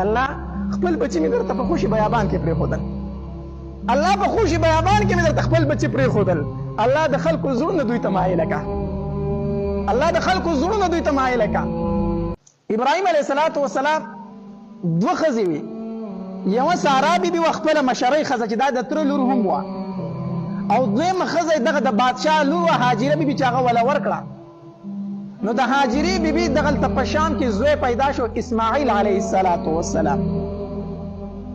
الله خپل بچی مې درته په خوشي بیابان کې پرېښودل. الله په خوشي بیابان کې مې درته خپل بچی پرېښودل. الله د خلکو زړونه دوی ته مایله کا. الله د خلکو زړونه دوی ته مایله کا. ابراهیم علیه السلام دوه ښځې وي. یوه سارا بیبي وه خپله مشرۍ ښځه چې دا د تره لور هم وه، او دویمه ښځه دغه د بادشاه لور وه هاجره بیبي چې هغه وله ورکړه. نو د هاجرې بیبي دغلته په شام کې زوی پیدا شو اسماعیل علیه السلام.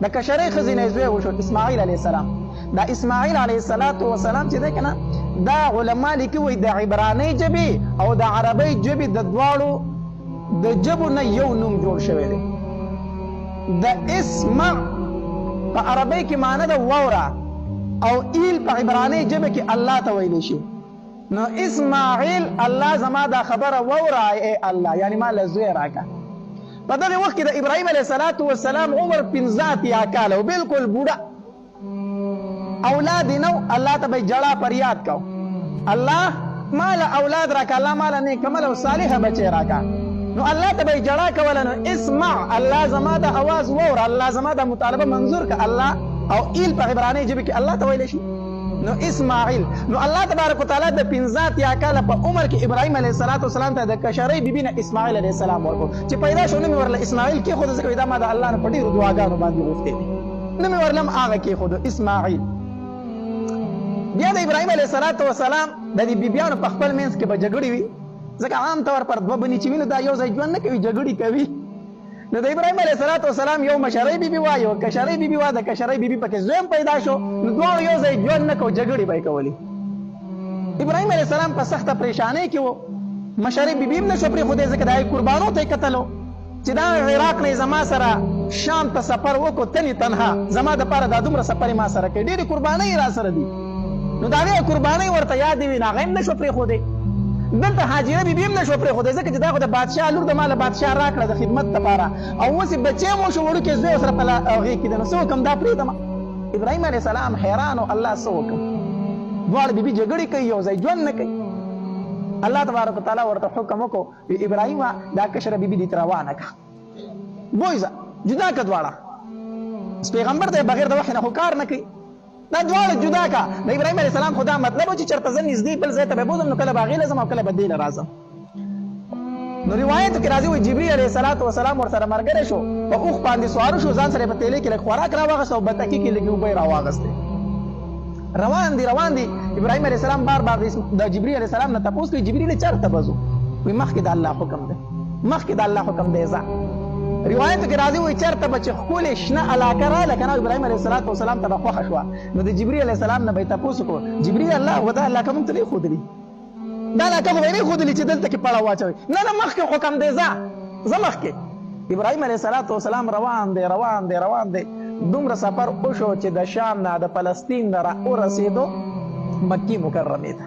د کشرۍ ښځې نه زوی وشو اسماعیل علیه السلام. دا اسماعیل علیه السلام چې دی که نه دا علما لیکي وایي د عبرانۍ ژبې او د عربۍ ژبې د دواړو د ژبو نه یو نوم جوړ شوی دی. د اسمع په عربۍ کې معنی ده واوره، او ایل په عبرانۍ ژبه کې الله ته ویلی شي. نو اسماعیل الله زما دا خبره واوره ای الله، یعنی ما له زوی راکړه. په دغه وخت کې د ابراهیم علیه السلام عمر 15 کاله و، بالکل بوډا، اولاد یې نه و. الله ته به یې جړا فریاد کو، الله ما له اولاد راکړه، الله ما له نیک عمل او صالحه بچی راکړه. نو الله ته به یې جړا کوله. نو اسمع الله زما د اواز واوره، الله زما د مطالبه منظور که. الله او ایل په عبرانۍ ژبه کې الله ته ویلی شي. نو اسماعیل، نو الله تبارک وتعالی د 15 کاله په عمر کې ابراهیم علیه السلام ته د کشرۍ بیبي نه اسماعیل علیه السلام ورکړو. چې پیدا شو نو مې ورله اسماعیل کېښود، ځکه دا ما د الله نه په ډېرو دعاګانو باندې غوښتې دي. نو مې ورله هم هغه کېښود اسماعیل. بیا د ابراهیم علیه السلام د دې بیبیانو په خپل منځ کې به جګړې وي، ځکه عام طور پر دوه بنې چې وي نو دا یو ځای ژوند نه کوي، جګړې کوي. نو د ابراهیم علیه السلام یو مشرۍ بیبي وه، یو کشرۍ بیبي وه. د کشرۍ بیبي پکې زویم پیدا شو، نو دواړو یو ځای ژوند نه کو، جګړې به یې کولې. ابراهیم علیه السلام په سخته پریشانۍ کې و. مشرۍ بیبي هم نه شو پرېښودی، ځکه د هغې قربانو ته یې کتلو چې دا عراق نه زما سره شام ته سفر وکړو تنې تنها، زما دپاره دا دومره سفر یې ما سره کوي، ډېرې قربانۍ را سره دي. نو د هغې قربانۍ ورته یادې وي، نو هغه هم نه شو پرېښودی. دلته هاجره بیبي هم نه شو پرېښودی، ځکه چې دا خو د بادشاه لور د ما له بادشاه راکړه د خدمت لپاره، او اوس یې بچی مو شو وړوکی زوی ورسره په هغې کې دی. نو څه وکړم دا پرېږدم. ابراهیم علیه السلام حیران و، الله څه وکړم؟ دواړه بیبي جګړې کوي، یو ځای ژوند نه کوي. الله تبارک وتعالی ورته حکم وکړو، ابراهیمه دا کشره بیبي دې ته روانه کړه، بوځه جدا کړه دواړه. پیغمبر دی بغیر د وحي نه خو کار نه کوي، دا دواړه جدا کا. د ابراهیم علیه السلام خو دا مطلب و چې چېرته زه نږدې بل ځای ته به بوځم، نو کله به هغې له ځم او کله به دې له راځم. نو روایتو کې راځي وایي جبري علیه السلام ورسره ملګری شو، په اوښ باندې سواره شو، ځان سره یې په تیلې کې لږ خوراک راواغسته او بتکي کې لږې اوبه یې راواغستې. روان دي ابراهیم علیه السلام بار د جبري علیه السلام نه تپوس کوي، جبریل چېرته به ځو؟ وایي مخکې د الله حکم دی، مخکې د الله حکم دی ځه. روایتو کې راځي وایي چېرته به چې ښکلې شنه علاقه راغله که نه، ابراهیم علیه السلام ته به خوښه شوه. نو د جبري علیه السلام نه به یې تپوس وکړو، جبري الله و دا علاقه موږ ته نه ښودلي، دا علاقه خو به یې نه ښودلي چې دلته کې پړه واچوئ. نه مخکې حکم دی ځه مخکې. ابراهیم علیه السلام روان دی دومره سفر وشو چې د شام نه د فلسطین نه را ورسېدو مکې مکرمې ته.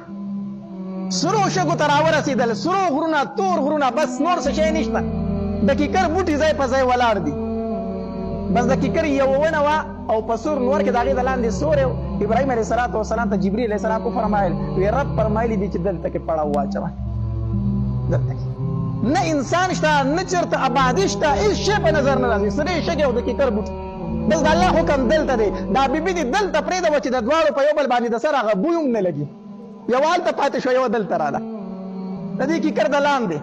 سرو شګو ته را ورسېدل، سرو غرونه، تور غرونه، بس نور څه شی نشته. د کیکر بوټي ځای په ځای ولاړ دي، بس د کیکر یوه ونه وه او په سور نور کې د هغې د لاندې سوری و. ابراهیم علیه السلام ته جبري علیه السلام وفرمایل، وی رب فرمایلی دي چې دلته کې پړه واچوه، دلته کې نه انسان شته، نه چېرته آبادي شته، هېڅ شی په نظر نه راځي، سرې شګې او د کیکر بوټي. بس د الله حکم دلته دی. دا بیبي دې دلته پرېږده چې د دواړو په یو بل باندې د سر هغه بوی هم نه لګي، یوه هلته پاتې شوه، یوه دلته راله، د دې کیکر د لاندې.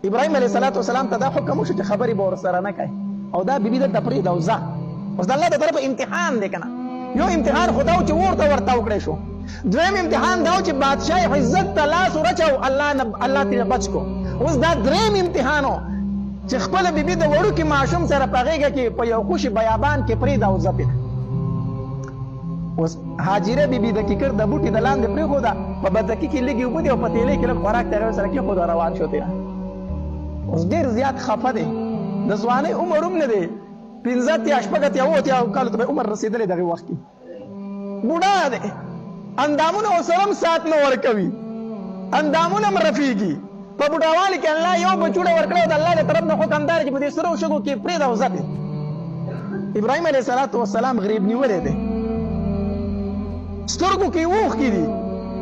ابراهیم علیه السلام ته دا حکم وشو چې خبرې به ورسره نه کوي، او دا بیبي دلته پرېږده او ځه. اوس د الله د طرفه امتحان دی که نه. یو امتحان خو دا و چې اور ته ورتاو کړی شو، دویم امتحان دا و چې بادشاه عزت ته لاس ورچو، الله ترې بچ کو. اوس دا دریم امتحان و چې خپله بیبي د وړوکي ماشوم سره په غېږه کې په یو خوشي بیابان کې پرېږده او ځه پرې. اوس هاجره بیبي د کیکر د بوټي د لاندې پرېښوده، په بتکي کې لږې اوبه دي او په تیلې کې لږ خوراک ته یې سره کېښوده، روان شو تېره. اوس ډېر زیات خفه دی، د ځوانۍ عمر هم نه دی، 15 شپږ کالو ته به عمر رسېدلی دغې وخت کې، بوډا دی، اندامونه ورسره هم سات نه ورکوي، اندامونه هم رفېږي. په بوډاوالي کې الله یو بچوړه ورکړی او د الله د طرف نه حکم دا دی چې په دې سرو شګو کې پرېږده او ځه. ابراهیم علیه السلام غریب نیولی دی، سترګو کې اوښکې دي،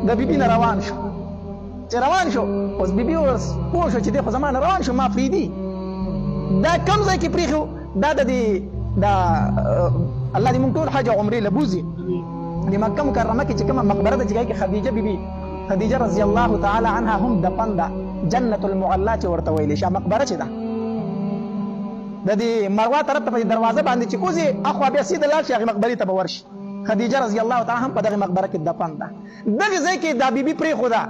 د بیبي نه روان شو. چې روان شو اوس بیبي اوس پوه شو چې دی خو زما نه روان شو، ما پرېږدي. دا کوم ځای کې پرېښو؟ دا د الله دې موږ ټول حج او عمرې لبوزي د مکه مکرمه کې چې کومه مقبره ده چې کې خدیجه بیبي خدیجه رضی الله تعالی عنها هم دفن ده جنت المعلا چې ورته ویل شي مقبره چې ده د دې مروه طرف ته په دروازه باندې چې کوزي اخو بیا سیده لاړ شي هغه مقبره ته به ورشي خدیجه رضی الله تعالی هم په دغه مقبره کې دفن ده دغه ځای کې دا بیبي پرې خدا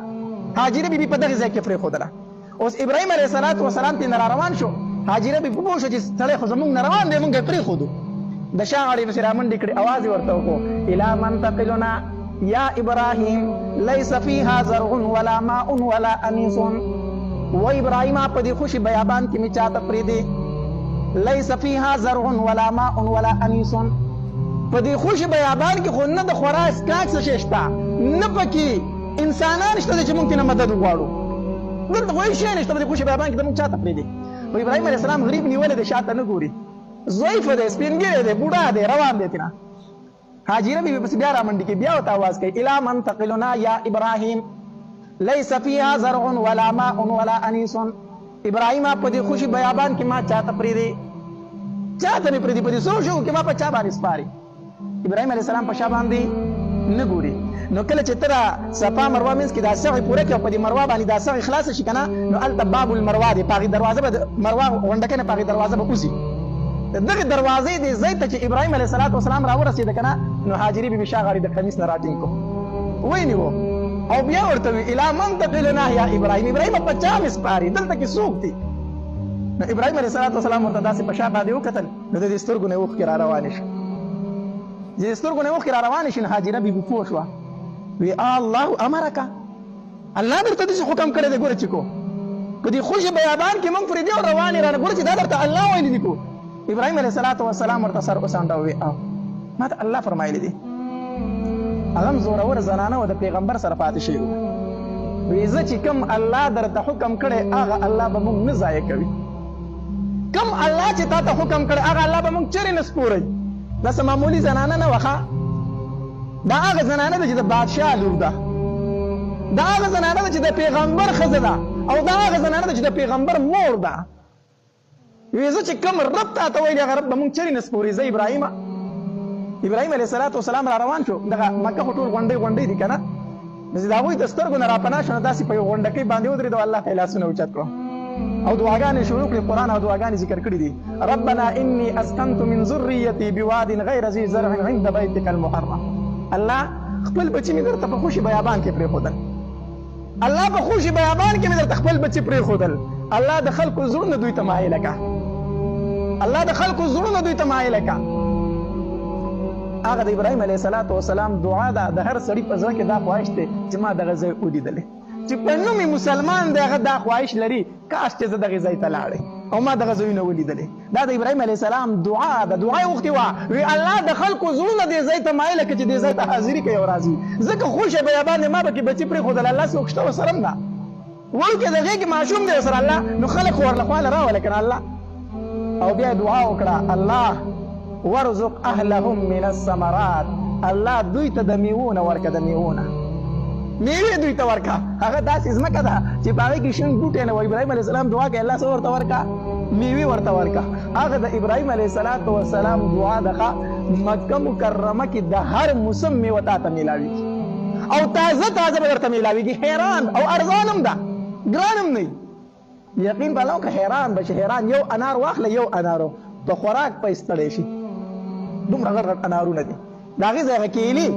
هاجره بیبي په دغه ځای کې پرې خدا اوس ابراهيم عليه السلام ته نه روان شو هاجره بیبي په شو چې تړې خو زمونږ نه روان دی مونږ پرې خودو د شاعر په سرامن دکړي आवाज ورته وکړو الی من تقلنا یا ابراهيم ليس فيها زرع ولا ماء ولا انيس و ابراهيم په دې خوشي بیابان کې می چاته پرې دی ليس فيها زرع ولا ماء ولا انيس په دې خوشي بیابان کې خو نه د خوراک کاک څه شته نه پکې انسانان شته چې مونږ ته مدد وغواړو دلته وایي شي نشته په دې خوشي بیابان کې د مونږ چاته پرې دی و ابراهيم عليه السلام غریب نیولې د شاته نه ګوري ضعیف دی سپینګری دی بوډا دی روان دی تینا هاجره بیبي پس بیا را منډي کې بیا وته आवाज کوي الی من تقلنا یا ابراهيم ليس فيها زرع ولا ماء ولا انيس ابراهيم په دې خوشي بیابان کې ما چاته پرې دی چاته نه پرې دی په دې سوچو کې ما په چا باندې سپاري ابراهيم عليه السلام په شا باندې نه ګوري نو کله چې تر صفا مروه منځ کې دا سعی پوره کې په دې مروه باندې دا سعی خلاص شي کنه نو التباب المروه دی پاغي دروازه به مروه غونډه کنه پاغي دروازه به اوسي دغه دروازې دې زید ته چې ابراهيم عليه السلام را ورسېد کنه نو هاجري بیبي شاغړي د قمیص نه راټینګ کو وینیو او بیا ورته الی من تقلنا یا ابراهيم په چا مسپاري دلته کې سوق دي نو ابراهيم عليه السلام ورته داسې په شا باندې وکتل نو د سترګو نه وښ کې را روان شي چې سترګو نه وښ کې را روان شي نو هاجره بیبي پوه شوه وی الله امرک الله درته دې حکم کړی دی ګوره چې کو په دې خوشي بیابان کې مونږ فريدي او روانې را ګوره چې دا درته الله ویلي دي کو ابراهيم عليه السلام ورته سر وسانډه وی ما ته الله فرمایلی دي هغه زورور زنانه و د پیغمبر سره پاتې شي وی زه چې کوم الله درته حکم کړی هغه الله به مونږ نه ضایع کوي کوم الله چې تا ته حکم کړی هغه الله به مونږ چیرې نه سپوري دا معمولی زنانه نه وخه دا هغه زنانه ده چې د بادشاه لور ده دا هغه زنانه ده چې د پیغمبر ښځه ده او دا هغه زنانه ده چې د پیغمبر مور ده وی زه چې کوم رب ته ته ویلي هغه رب به مونږ چیرې نه سپوري زه ابراهیم عليه السلام را روان شو دغه مکه خو ټول غونډۍ دي که نه د هغوی د سترګو نه راپناه شو نو داسې په یو غونډکۍ باندې ودرېد او الله ته یې لاسونه اوچت کړو او دعاګانې شروع کړې قرآن او دعاګانې ذکر کړي دي ربنا انی اسکنت من ذریتی بواد غیر ذی زرع عند بیتک المحرم الله خپل بچی مې درته په خوشي بیابان کې پرېښودل الله په خوشي بیابان کې مې درته خپل بچی پرېښودل الله د خلکو زړونه دوی ته مایله که الله د خلکو زړونه دوی ته مایله که هغه د ابراهيم عليه السلام دعا ده د هر سړي په زړه کې دا خواهش دی چې ما دغه ځای ولیدلی چې په نوم مسلمان دی هغه دا خواهش لري کاش چې زه دغه ځای ته لاړی او ما دغه ځایونه ولیدلی دا د ابراهيم عليه السلام دعا ده دعا یې وغوښتې وه وی الله د خلکو زړونه دې ځای ته مایله کړه چې دې ځای ته حاضري کوي او راځي ځکه خوشه بیابان ما به کې بچي پرېښودل الله څوک شته ورسره هم ده وړوکی د غېږې ماشوم دی ورسره الله نو خلک خو ورله خواله راوله که نه الله او بیا دعا وکړه الله ورزق اهلهم من الثمرات الله دوی ته د میوونه ورکه د میوونه میوې دوی ته ورکه هغه داسې ځمکه ده چې په هغې کې شین بوټی نه و ابراهیم علیه السلام دعا کوي الله څه ورته ورکه میوې ورته ورکه هغه د ابراهیم علیه السلام دعا ده مکه مکرمه کې د هر موسم میوه تا ته میلاویږي او تازه به درته میلاویږي حیران او ارزان هم ده ګران هم نه یقین به لو که حیران به شي حیران یو انار واخله یو انارو په خوراک په ستړی شي دومره غټ غټ انارونه دي د هغې ځای هغه کیلي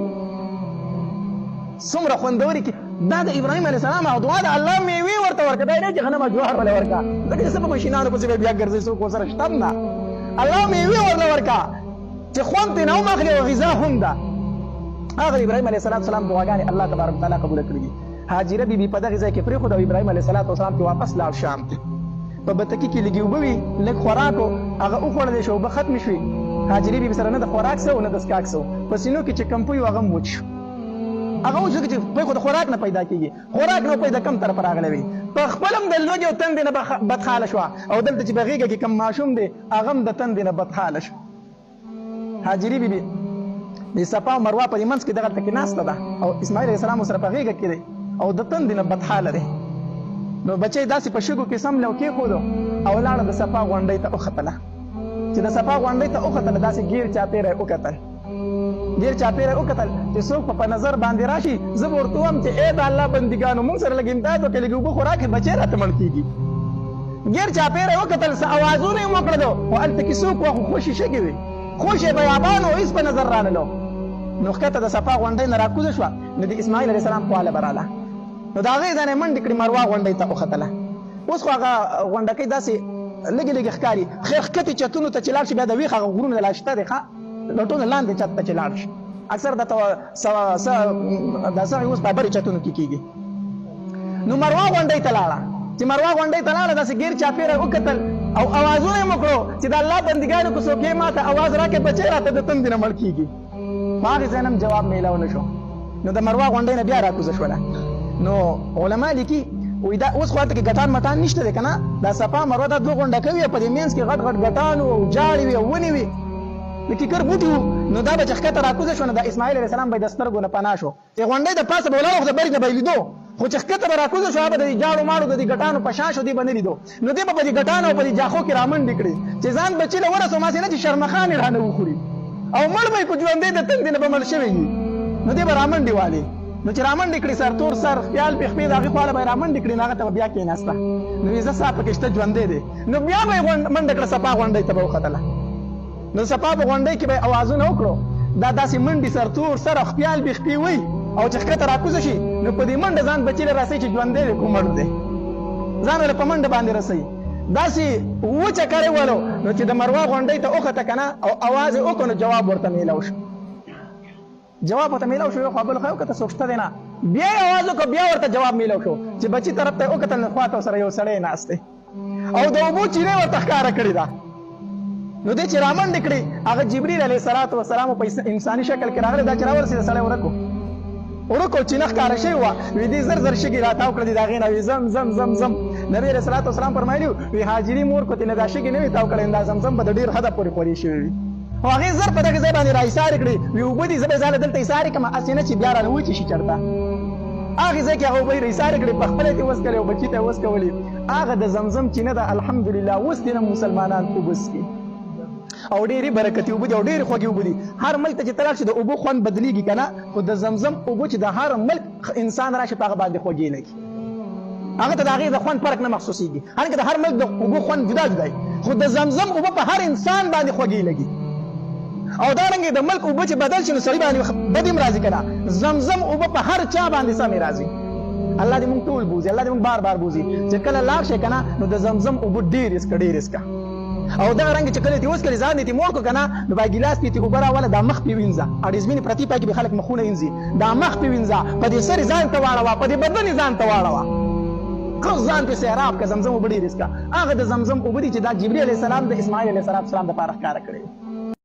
څومره خوندورې کې دا د ابراهیم علیه السلام او دعا د الله میوې ورته ورکړه دا نه چې غنم او جوهر ولې ورکړه ځکه چې څه په ماشینانو پسې به بیا ګرځي څوک ورسره شته هم نه الله میوې ورله ورکړه چې خوند ترې نه هم اخلي او غذا هم ده هغه د ابراهیم علیه السلام دعاګانې الله تبارک وتعالی قبوله کړي دي هاجره بیبي په دغې ځای کې پرېښوده او ابراهیم علیه السلام کې واپس لاړ شام ته په بتکي کې لږې اوبه وي لږ خوراک و هغه وخوړلی شو اوبه ختمې شوې هاجرې بیبي سره نه د خوراک څه و نه د څښاک څه و په سینو کې چې کمپوی و هغه هم وچ شو هغه وچ چې پوی خو د خوراک نه پیدا کېږي خوراک نه پوی د کم طرف راغلی وي په خپل هم د لوږې او تندې نه بدحاله شوه او دلته چې په غېږه کې کم ماشوم دی هغه هم د تندې نه بدحاله شو هاجرې بیبي د صفا او مروه په دې منځ کې دغلته کې ناسته ده او اسماعیل علیه السلام ورسره په غېږه کې دی او د تندې نه بدحاله دی نو بچی داسې په شګو کې سم له کېښودو او لاړه د صفا غونډۍ ته وختله چې د صفا غونډۍ ته وکتل داسې ګیر چاپیره وکتل ګیر چاپیره وکتل چې څوک په نظر باندې راشي زه به ورته وایم چې ای د الله بندګانو موږ سره لږ امداد وکړئ لږ اوبه خو راکړئ بچی راته مړ کېږي ګیر چاپیره وکتل څه اوازونه یې وکړلو خو هلته کې څوک وه خو خوشې شګې وې خوشې بیابان و هېڅ په نظر رانلو نو ښکته د صفا غونډۍ نه راکوزه شوه نو د اسماعیل علیه السلام خواله به راله نو د هغې ځای نه یې منډې کړې مروه غونډۍ ته وختله اوس خو هغه غونډکۍ داسې لږې لږې ښکاري خیر ښکتې چتونو ته چې لاړ شي بیا د ویښ هغه غرونه لا شته دی ښه د ټولو لاندې چت ته چې لاړ شي اکثر دا سړی اوس ډبرې چتونو کې کېږي نو مروه غونډۍ ته لاړه چې مروه غونډۍ ته لاړه داسې ګیر چاپېره وکتل او اوازونه یې وکړو چې د الله بندګانو که څوک یې ما ته اواز راکړې بچی راته د تندې نه مړ کېږي په هغې ځای نه هم جواب میلاو نه شو نو د مروه غونډۍ نه بیا راکوزه شوله نو علما لیکي وایي دا اوس خو هلته کې ګټان مټان نشته دی که نه دا صفا مروه دا دوه غونډکۍ وي په دې منځ کې غټ غټ ګټان وو او جاړې وي او ونې وي د کیکر بوټي وو نو دا به چې ښکته راکوزه شو نو د اسماعیل علیه السلام به یې د سترګو نه پناه شو چې غونډۍ د پاسه به ولاړ خو د برې نه به یې لیدو خو چې ښکته به راکوزه شو هغه به د دې جاړو ماړو د دې ګټانو په شا شو دې به نه لیدو نو دې به په دې ګټانو او په دې جاخو کې رامنډې کړې چې ځان بچي له ورسو ماسې نه چې شرمخانې رانه وخوري او مړ به یې په ژوندۍ د تندې نه به مړ شوی وي نو دې به رامنډې والې نو چې رامنډې کړې سر تور سر خیال پې خپې د هغې خواله به یې رامنډې کړې نو هغه ته به بیا کېناسته نو یې زه ستا پکې شته ژوندی دی نو بیا به یې منډه کړه صفا غونډۍ ته به وختله نو صفا په غونډۍ کې به یې اوازونه وکړو دا داسې منډې سر تور سر او خپیال بې خپې وی او چې ښکته راکوزه شي نو په دې منډه ځان بچي له رسوي چې ژوندی دی کوم مړ دی ځان له په منډه باندې رسوي داسې اووه چکرې ولو نو چې د مروه غونډۍ ته وخته که نه او اواز یې وکړو نو جواب ورته میلاو شو جواب ورته میلاو شو یو خوا بل خوا یې وکته څوک شته دی نه بیا یې اواز وکړو بیا ورته جواب میلاو شو چې بچي طرف ته یې وکتل نو خواته سره یو سړی ناست دی او د اوبو چینې ورته ښکاره کړې ده نو دې چې رامنډې کړې هغه جبریل علیه السلام په انساني شکل کې راغلی دا چې راورسېده سړی ورکو ورکو چینه ښکاره شوې وه وي دې زر زر شګې راتاو کړه دي د هغې نه وي زم زم زم زم نبي علیه السلام فرمایلي وي هاجري مور کو تېنه دا شګې نه وي تاو کړی دا زمزم به د ډېر حده پورې خورې شوې وي او هغې زر په دغې ځای باندې را ایسارې کړې وي اوبه دي زه به یې ځاله دلته ایسارې کړم هسې نه چې بیا رانه وچې شي چېرته هغې ځای کې هغه اوبه یې را ایسارې کړې په خپله یې وڅکلې او بچي ته یې وڅکولې هغه د زمزم چینه ده الحمدلله اوس دې نه مسلمانان اوبه څښي او ډېرې برکتي اوبه دي او ډېرې خوږې اوبه دي هر ملک ته چې ته لاړ شي د اوبو خوند بدلېږي که نه خو د زمزم اوبه چې د هر ملک انسان راشي په هغه باندې خوږې لګي هغه ته د هغې د خوند فرق نه محسوسېږي حالانکه د هر ملک د اوبو خوند جدا جدا وي خو د زمزم اوبه په هر انسان باندې خوږې لګي او دارنګې د ملک اوبه چې بدل شي نو سړي باندې بد هم راځي که نه زمزم اوبه په هر چا باندې سمې راځي الله دې مونږ ټول بوځي الله دې مونږ بار بار بوځي چې کله لاړ شي که نه نو د زمزم اوبه ډېرې څکه ډېرې څکه او دا رنګ چې کله دې وڅکلې ځان دې موړ کړو که نه نو با ګیلاس پې تې اوبه راوله دا مخ پې وینځه اړیزمینې پرتې پای کې به خلک مخونه وینځي دا مخ پې وینځه په دې سر ځان ته واړوه په دې بدن ځان ته واړوه ښه ځان پې سیراب که زمزم اوبه ډېرې څکه هغه د زمزم اوبه دي چې دا جبري علیه السلام د اسماعیل علیه السلام دپاره ښکاره کړی